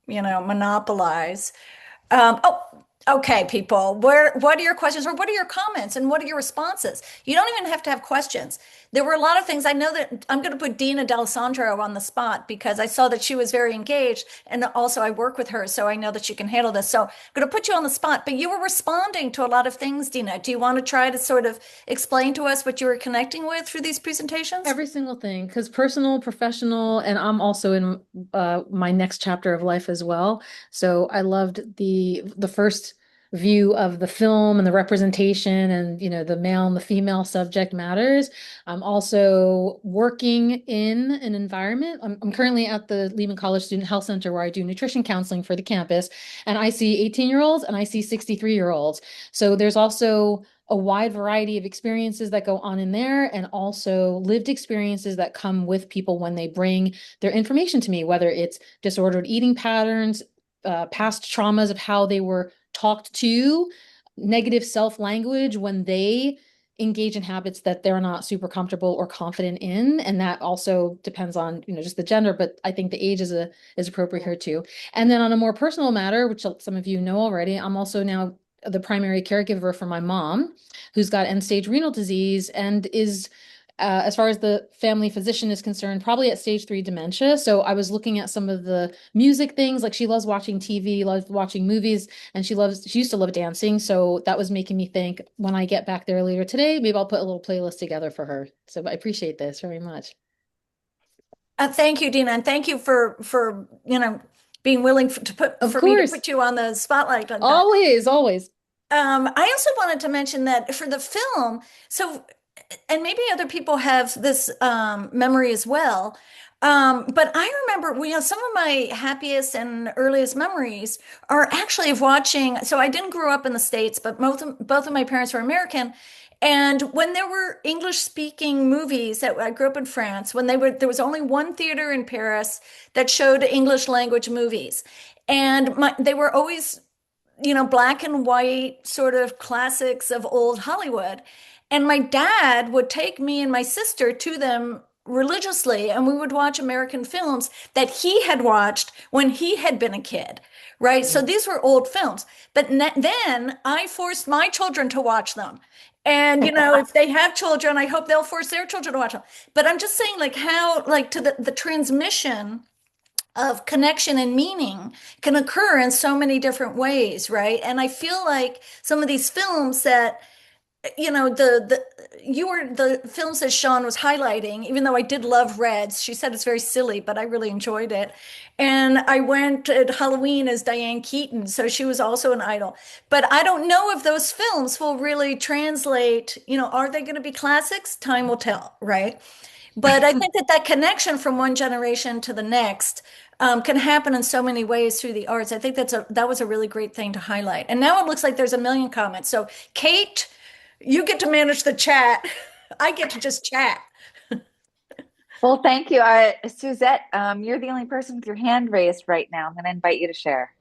monopolize. Okay, people, what are your questions, or what are your comments, and what are your responses? You don't even have to have questions. There were a lot of things. I know that I'm going to put Dina D'Alessandro on the spot because I saw that she was very engaged, and also I work with her, so I know that she can handle this. So I'm going to put you on the spot, but you were responding to a lot of things, Dina. Do you want to try to sort of explain to us what you were connecting with through these presentations? Every single thing, because personal, professional, and I'm also in my next chapter of life as well. So I loved the first view of the film and the representation, and the male and the female subject matters. I'm also working in an environment. I'm currently at the Lehman College Student Health Center, where I do nutrition counseling for the campus, and I see 18-year-olds and I see 63-year-olds. So there's also a wide variety of experiences that go on in there, and also lived experiences that come with people when they bring their information to me, whether it's disordered eating patterns, past traumas of how they were talked to, negative self-language when they engage in habits that they're not super comfortable or confident in. And that also depends on, just the gender, but I think the age is appropriate here too. And then on a more personal matter, which some of you know already, I'm also now the primary caregiver for my mom, who's got end-stage renal disease and is, as far as the family physician is concerned, probably at stage 3 dementia. So I was looking at some of the music things, like she loves watching TV, loves watching movies, and she used to love dancing. So that was making me think, when I get back there later today, maybe I'll put a little playlist together for her. So I appreciate this very much. Thank you, Dina, and thank you for being willing to put you on the spotlight. Always. I also wanted to mention that for the film, and maybe other people have this memory as well. But I remember, some of my happiest and earliest memories are actually of watching. So I didn't grow up in the States, but both of my parents were American. And when there were English-speaking movies, I grew up in France, there was only one theater in Paris that showed English language movies. And they were always, black and white sort of classics of old Hollywood. And my dad would take me and my sister to them religiously, and we would watch American films that he had watched when he had been a kid, right? So these were old films. But then I forced my children to watch them. And, if they have children, I hope they'll force their children to watch them. But I'm just saying, like, how, like, to the transmission of connection and meaning can occur in so many different ways, right? And I feel like some of these films that, the films that Sean was highlighting, even though I did love Reds, she said it's very silly, but I really enjoyed it. And I went at Halloween as Diane Keaton, so she was also an idol. But I don't know if those films will really translate, are they going to be classics? Time will tell, right? But I think that connection from one generation to the next can happen in so many ways through the arts. I think that was a really great thing to highlight. And now it looks like there's a million comments. So Kate, you get to manage the chat. I get to just chat. Well, thank you. Suzette, you're the only person with your hand raised right now. I'm going to invite you to share.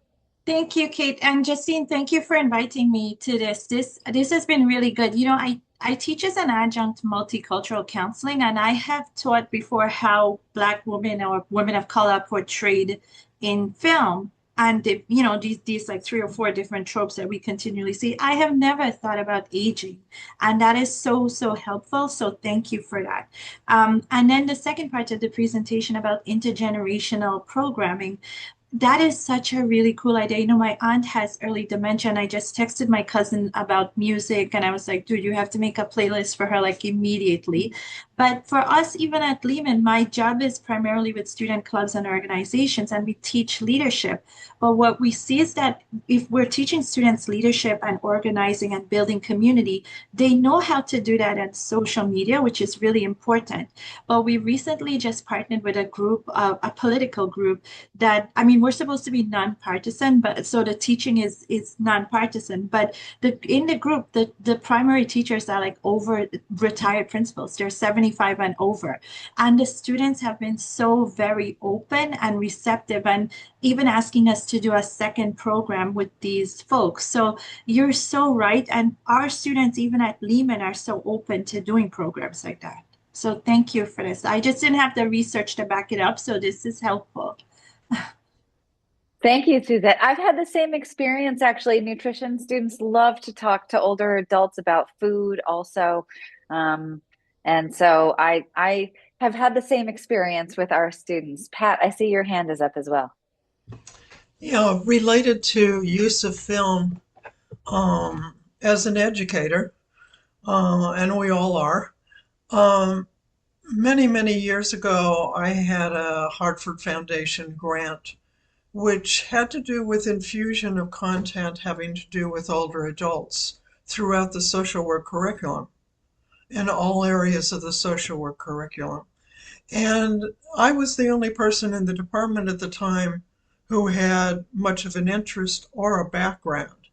Thank you, Kate. And Justine, thank you for inviting me to this. This has been really good. I teach as an adjunct multicultural counseling, and I have taught before how Black women or women of color are portrayed in film. And these like 3 or 4 different tropes that we continually see. I have never thought about aging, and that is so, so helpful. So thank you for that. And then the second part of the presentation about intergenerational programming. That is such a really cool idea. My aunt has early dementia, and I just texted my cousin about music, and I was like, dude, you have to make a playlist for her like immediately. But for us, even at Lehman, my job is primarily with student clubs and organizations, and we teach leadership. But what we see is that if we're teaching students leadership and organizing and building community, they know how to do that on social media, which is really important. But we recently just partnered with a group, a political group that, we're supposed to be nonpartisan, but so the teaching is nonpartisan. But in the group, the primary teachers are like over retired principals. They're 75 and over. And the students have been so very open and receptive, and even asking us to do a second program with these folks. So you're so right. And our students, even at Lehman, are so open to doing programs like that. So thank you for this. I just didn't have the research to back it up, so this is helpful. Thank you, Suzette. I've had the same experience, actually. Nutrition students love to talk to older adults about food also. And so I have had the same experience with our students. Pat, I see your hand is up as well. Yeah, related to use of film as an educator, and we all are. Many, many years ago, I had a Hartford Foundation grant which had to do with infusion of content having to do with older adults throughout the social work curriculum, in all areas of the social work curriculum. And I was the only person in the department at the time who had much of an interest or a background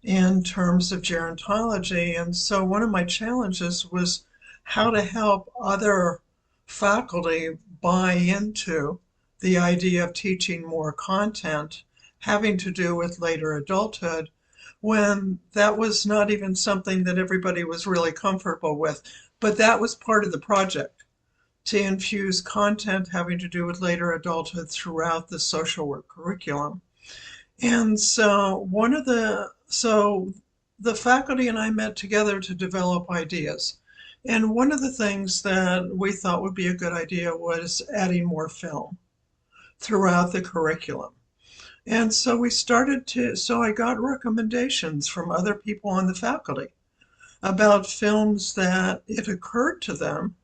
in terms of gerontology. And so one of my challenges was how to help other faculty buy into the idea of teaching more content having to do with later adulthood, when that was not even something that everybody was really comfortable with. But that was part of the project, to infuse content having to do with later adulthood throughout the social work curriculum. And so the faculty and I met together to develop ideas. And one of the things that we thought would be a good idea was adding more film throughout the curriculum. And so I got recommendations from other people on the faculty about films that it occurred to them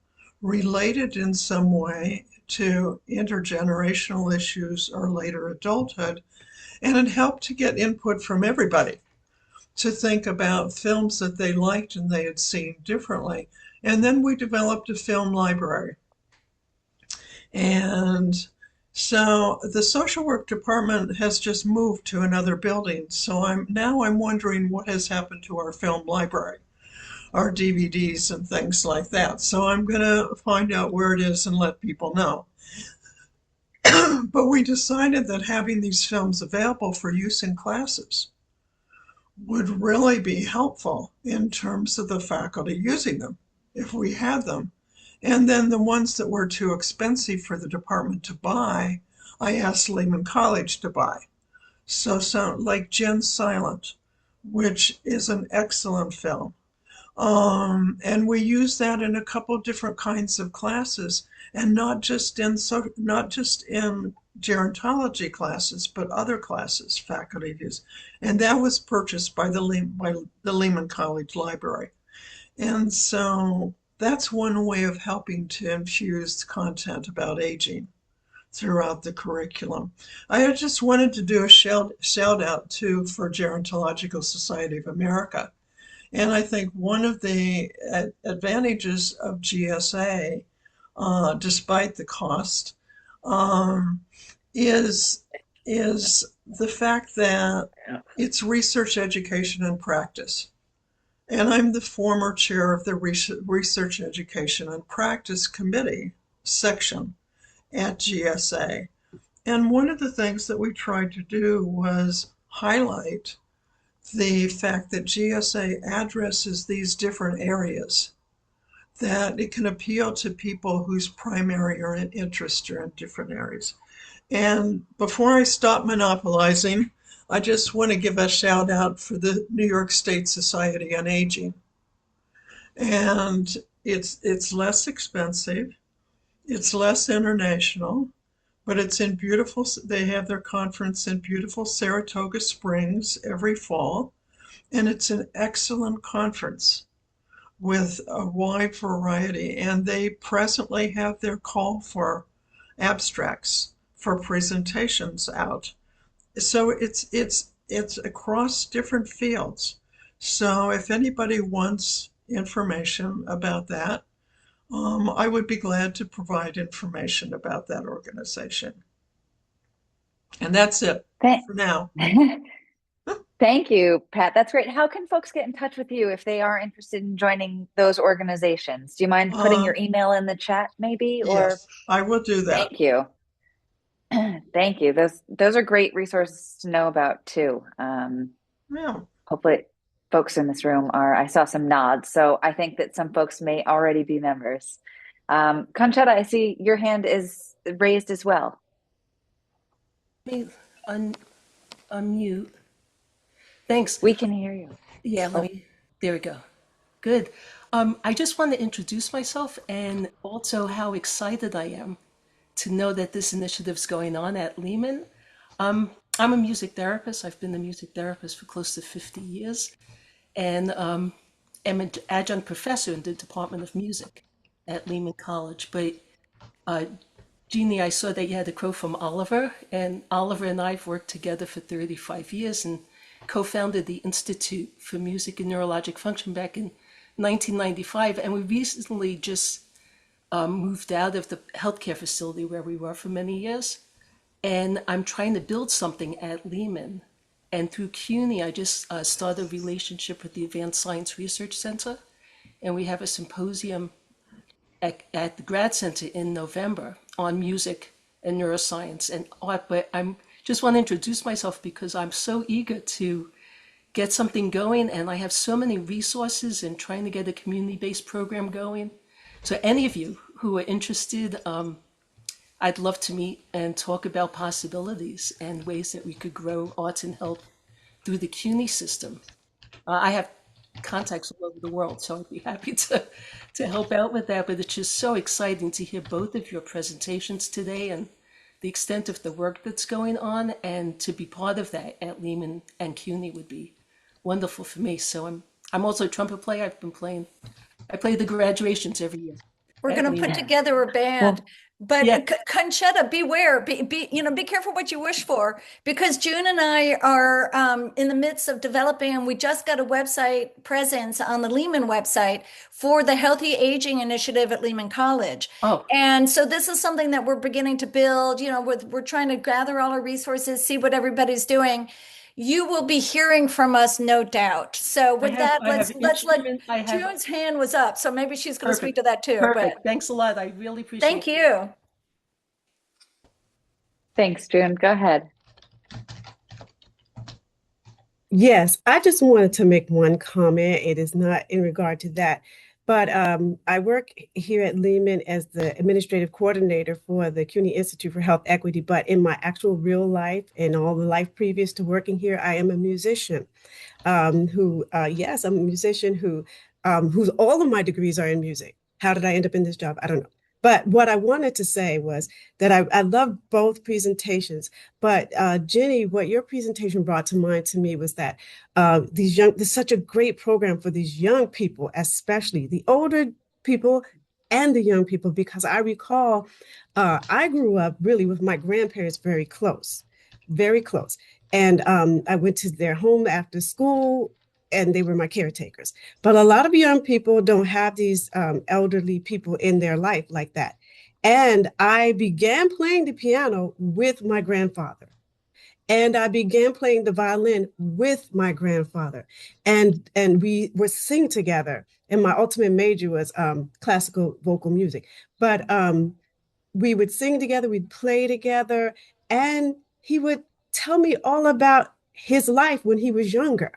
related in some way to intergenerational issues or later adulthood. And it helped to get input from everybody to think about films that they liked and they had seen differently. And then we developed a film library. And so the social work department has just moved to another building. So I'm wondering what has happened to our film library, our DVDs and things like that. So I'm going to find out where it is and let people know. But we decided that having these films available for use in classes would really be helpful in terms of the faculty using them if we had them. And then the ones that were too expensive for the department to buy, I asked Lehman College to buy. So like Gen Silent, which is an excellent film. And we use that in a couple different kinds of classes, and not just in gerontology classes, but other classes faculty use. And that was purchased by the Lehman College Library. And so that's one way of helping to infuse content about aging throughout the curriculum. I just wanted to do a shout out too for Gerontological Society of America. And I think one of the advantages of GSA, despite the cost, is the fact that it's research, education, and practice. And I'm the former chair of the Research, Education, and Practice Committee section at GSA. And one of the things that we tried to do was highlight the fact that GSA addresses these different areas, that it can appeal to people whose primary or interest are in different areas. And before I stop monopolizing, I just want to give a shout out for the New York State Society on Aging. And it's less expensive, it's less international, but it's in beautiful, they have their conference in beautiful Saratoga Springs every fall. And it's an excellent conference with a wide variety. And they presently have their call for abstracts for presentations out. So it's across different fields. So if anybody wants information about that, I would be glad to provide information about that organization. And that's it for now. Thank you, Pat. That's great. How can folks get in touch with you if they are interested in joining those organizations? Do you mind putting your email in the chat maybe? Yes, I will do that. Thank you. Thank you. Those are great resources to know about too. Yeah. Hopefully folks in this room I saw some nods, so I think that some folks may already be members. Conchetta, I see your hand is raised as well. Let me unmute. Thanks. We can hear you. Yeah, there we go. Good. I just want to introduce myself and also how excited I am to know that this initiative is going on at Lehman. I'm a music therapist. I've been a music therapist for close to 50 years and am an adjunct professor in the Department of Music at Lehman College. But Jeannie, I saw that you had a quote from Oliver, and Oliver and I have worked together for 35 years and co-founded the Institute for Music and Neurologic Function back in 1995. And we recently just moved out of the healthcare facility where we were for many years. And I'm trying to build something at Lehman. And through CUNY, I just started a relationship with the Advanced Science Research Center. And we have a symposium at the Grad Center in November on music and neuroscience and art. But I just want to introduce myself because I'm so eager to get something going. And I have so many resources in trying to get a community-based program going. So any of you who are interested, I'd love to meet and talk about possibilities and ways that we could grow arts and health through the CUNY system. I have contacts all over the world, so I'd be happy to help out with that. But it's just so exciting to hear both of your presentations today and the extent of the work that's going on, and to be part of that at Lehman and CUNY would be wonderful for me. So I'm also a trumpet player. I play the graduations every year. We're going to put together a band. But yeah. Conchetta, beware, be careful what you wish for, because June and I are in the midst of developing, and we just got a website presence on the Lehman website for the Healthy Aging Initiative at Lehman College. Oh. And so this is something that we're beginning to build. We're trying to gather all our resources, see what everybody's doing. You will be hearing from us, no doubt. So with that, let's let June's hand was up, so maybe she's going to speak to that too. Perfect. Thanks a lot. I really appreciate it. Thank you. Thanks, June. Go ahead. Yes, I just wanted to make one comment. It is not in regard to that, but I work here at Lehman as the administrative coordinator for the CUNY Institute for Health Equity. But in my actual real life and all the life previous to working here, I am a musician. Yes, I'm a musician whose all of my degrees are in music. How did I end up in this job? I don't know. But what I wanted to say was that I love both presentations. But Jenny, what your presentation brought to mind to me was that there's such a great program for these young people, especially the older people and the young people, because I recall I grew up really with my grandparents very close, very close. And I went to their home after school, and they were my caretakers. But a lot of young people don't have these elderly people in their life like that. And I began playing the piano with my grandfather. And I began playing the violin with my grandfather. And we would sing together. And my ultimate major was classical vocal music. But we would sing together, we'd play together, and he would tell me all about his life when he was younger.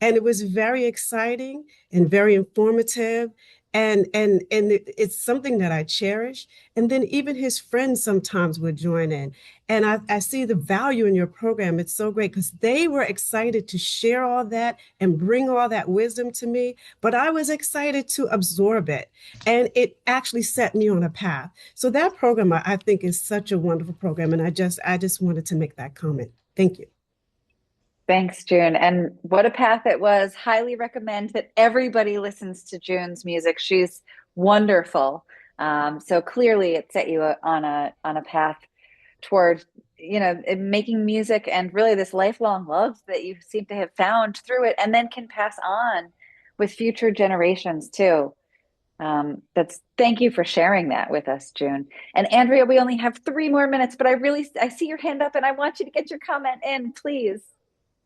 And it was very exciting and very informative. It's something that I cherish. And then even his friends sometimes would join in. And I see the value in your program. It's so great because they were excited to share all that and bring all that wisdom to me. But I was excited to absorb it. And it actually set me on a path. So that program, I think, is such a wonderful program. And I just wanted to make that comment. Thank you. Thanks, June. And what a path it was. Highly recommend that everybody listens to June's music. She's wonderful. So clearly it set you on a path toward, making music and really this lifelong love that you seem to have found through it and then can pass on with future generations too. Thank you for sharing that with us, June. And Andrea, we only have 3 more minutes, but I see your hand up and I want you to get your comment in, please.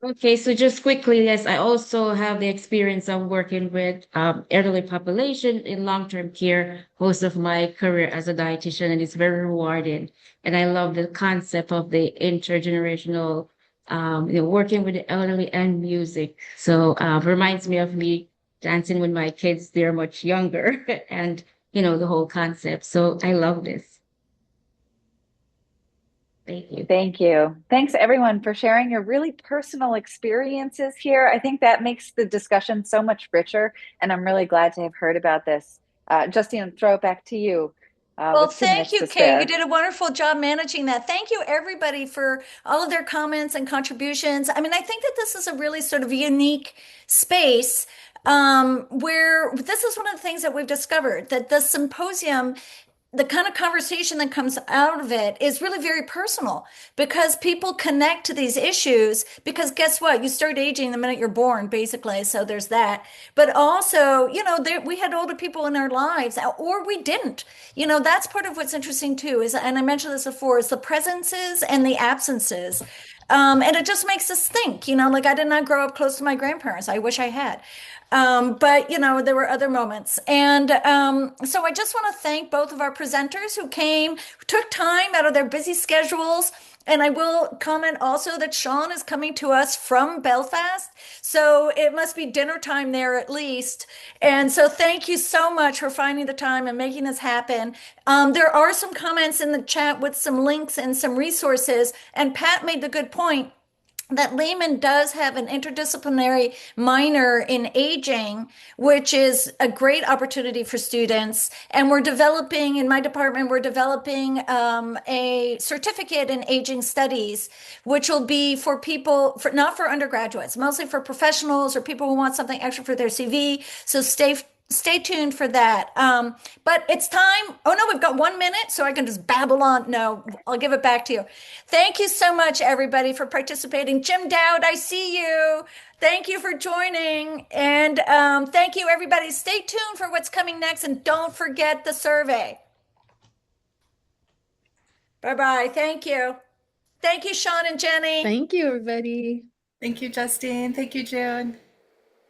Okay, so just quickly, yes, I also have the experience of working with elderly population in long-term care most of my career as a dietitian, and it's very rewarding. And I love the concept of the intergenerational, working with the elderly and music. So reminds me of me dancing with my kids. They're much younger, and the whole concept. So I love this. Thank you. Thank you. Thanks everyone for sharing your really personal experiences here. I think that makes the discussion so much richer, and I'm really glad to have heard about this. Justine, throw it back to you. Well, With 2 thank minutes you, to Kay. spare. You did a wonderful job managing that. Thank you, everybody, for all of their comments and contributions. I mean, I think that this is a really sort of unique space where this is one of the things that we've discovered, that the symposium, the kind of conversation that comes out of it is really very personal because people connect to these issues because guess what? You start aging the minute you're born, basically. So there's that. But also, we had older people in our lives or we didn't. That's part of what's interesting too is, and I mentioned this before, is the presences and the absences. And it just makes us think, like I did not grow up close to my grandparents. I wish I had. But there were other moments. And so I just want to thank both of our presenters who came, who took time out of their busy schedules. And I will comment also that Sean is coming to us from Belfast. So it must be dinner time there at least. And so thank you so much for finding the time and making this happen. There are some comments in the chat with some links and some resources. And Pat made the good point that Lehman does have an interdisciplinary minor in aging, which is a great opportunity for students. And we're developing, in my department, we're developing a certificate in aging studies, which will be for people, not for undergraduates, mostly for professionals or people who want something extra for their CV. So stay tuned for that. But it's time. Oh no, we've got 1 minute, so I can just babble on. No, I'll give it back to you. Thank you so much, everybody, for participating. Jim Dowd, I see you. Thank you for joining. And thank you, everybody. Stay tuned for what's coming next, and don't forget the survey. Bye-bye. Thank you. Thank you, Sean and Jenny. Thank you, everybody. Thank you, Justine. Thank you, June.